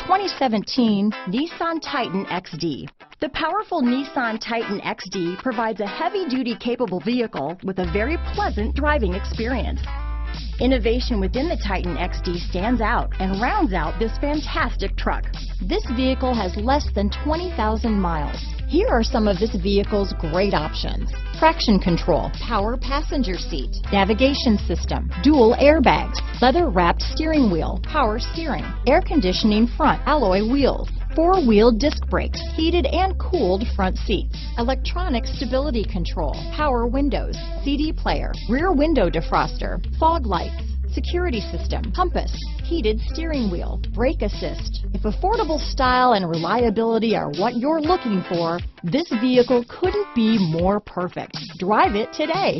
2017 Nissan Titan XD. The powerful Nissan Titan XD provides a heavy-duty capable vehicle with a very pleasant driving experience. Innovation within the Titan XD stands out and rounds out this fantastic truck. This vehicle has less than 20,000 miles. Here are some of this vehicle's great options: traction control, power passenger seat, navigation system, dual airbags, leather-wrapped steering wheel, power steering, air conditioning front alloy wheels, four-wheel disc brakes, heated and cooled front seats, electronic stability control, power windows, CD player, rear window defroster, fog lights, security system, compass, heated steering wheel, brake assist. If affordable style and reliability are what you're looking for, this vehicle couldn't be more perfect. Drive it today.